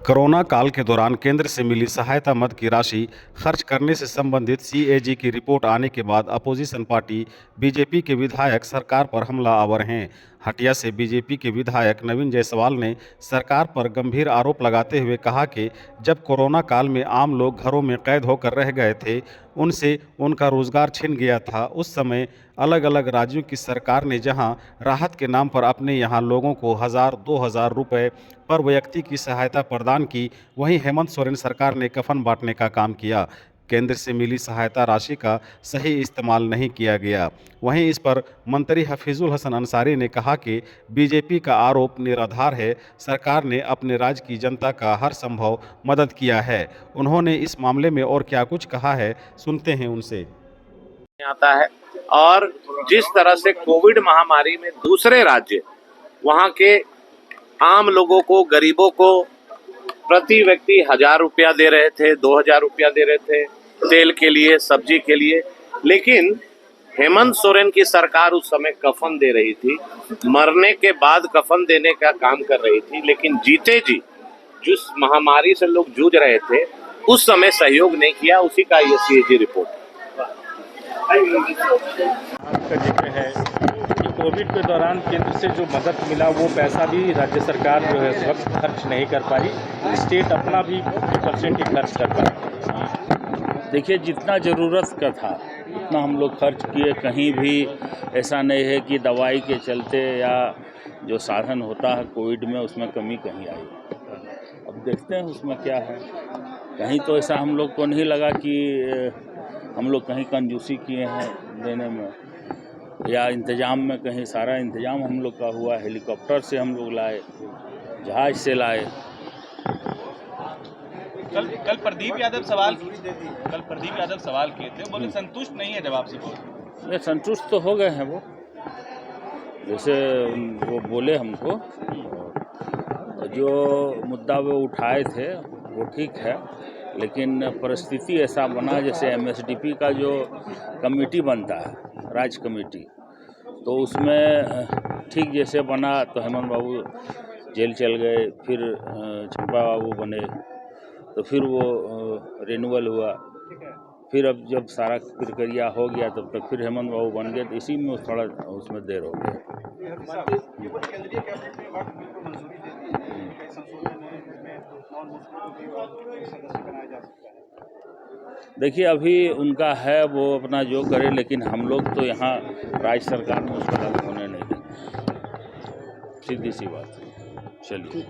Corona काल के दौरान केंद्र से मिली सहायता मद की राशि खर्च करने से संबंधित सीएजी की रिपोर्ट आने के बाद अपोजिशन पार्टी बीजेपी के विधायक सरकार पर हमलावर हैं। हटिया से बीजेपी के विधायक नवीन जायसवाल ने सरकार पर गंभीर आरोप लगाते हुए कहा कि जब कोरोना काल में आम लोग घरों में कैद होकर रह गए थे, उनसे उनका रोजगार छिन गया था, उस समय अलग अलग राज्यों की सरकार ने जहां राहत के नाम पर अपने यहां लोगों को 1000-2000 रुपए पर व्यक्ति की सहायता प्रदान की, वहीं हेमंत सोरेन सरकार ने कफन बांटने का काम किया। केंद्र से मिली सहायता राशि का सही इस्तेमाल नहीं किया गया। वहीं इस पर मंत्री हफीजुल हसन अंसारी ने कहा कि बीजेपी का आरोप निराधार है। सरकार ने अपने राज्य की जनता का हर संभव मदद किया है। उन्होंने इस मामले में और क्या कुछ कहा है, सुनते हैं उनसे। आता है और जिस तरह से कोविड महामारी में दूसरे राज्य वहां के आम लोगों को, गरीबों को प्रति व्यक्ति 1000 रुपया दे रहे थे, 2000 रुपया दे रहे थे तेल के लिए, सब्जी के लिए, लेकिन हेमंत सोरेन की सरकार उस समय कफन दे रही थी, मरने के बाद कफन देने का काम कर रही थी, लेकिन जीते जी जिस महामारी से लोग जूझ रहे थे उस समय सहयोग नहीं किया। उसी का ये सीएजी रिपोर्ट का जिक्र है कि कोविड के दौरान केंद्र से जो मदद मिला वो पैसा भी राज्य सरकार जो है इस वक्त खर्च नहीं कर पा रही, स्टेट अपना भी 50% ही खर्च कर पा रही। देखिए, जितना ज़रूरत का था उतना हम लोग खर्च किए। कहीं भी ऐसा नहीं है कि दवाई के चलते या जो साधन होता है कोविड में उसमें कमी कहीं आई। अब देखते हैं उसमें क्या है। कहीं तो ऐसा हम लोग को नहीं लगा कि हम लोग कहीं कंजूसी किए हैं देने में या इंतज़ाम में, कहीं सारा इंतज़ाम हम लोग का हुआ। हेलीकॉप्टर से हम लोग लाए, जहाज से लाए। कल प्रदीप यादव सवाल किए थे, बोले संतुष्ट नहीं है जवाब से। ये संतुष्ट तो हो गए हैं वो, जैसे वो बोले हमको। जो मुद्दा वो उठाए थे वो ठीक है, लेकिन परिस्थिति ऐसा बना जैसे एमएसडीपी का जो कमेटी बनता है, राज्य कमेटी, तो उसमें ठीक जैसे बना तो हेमंत बाबू जेल चल गए, फिर चंपा बाबू बने, तो फिर वो रिन्यूअल हुआ, फिर अब जब सारा प्रक्रिया हो गया तब तक फिर हेमंत बाबू बन गए, तो इसी में थोड़ा उसमें देर हो गया। देखिए, अभी उनका है, वो अपना जो करे, लेकिन हम लोग तो यहाँ राज्य सरकार में उसको लागू होने नहीं देंगे, सीधी सी बात है। चलिए।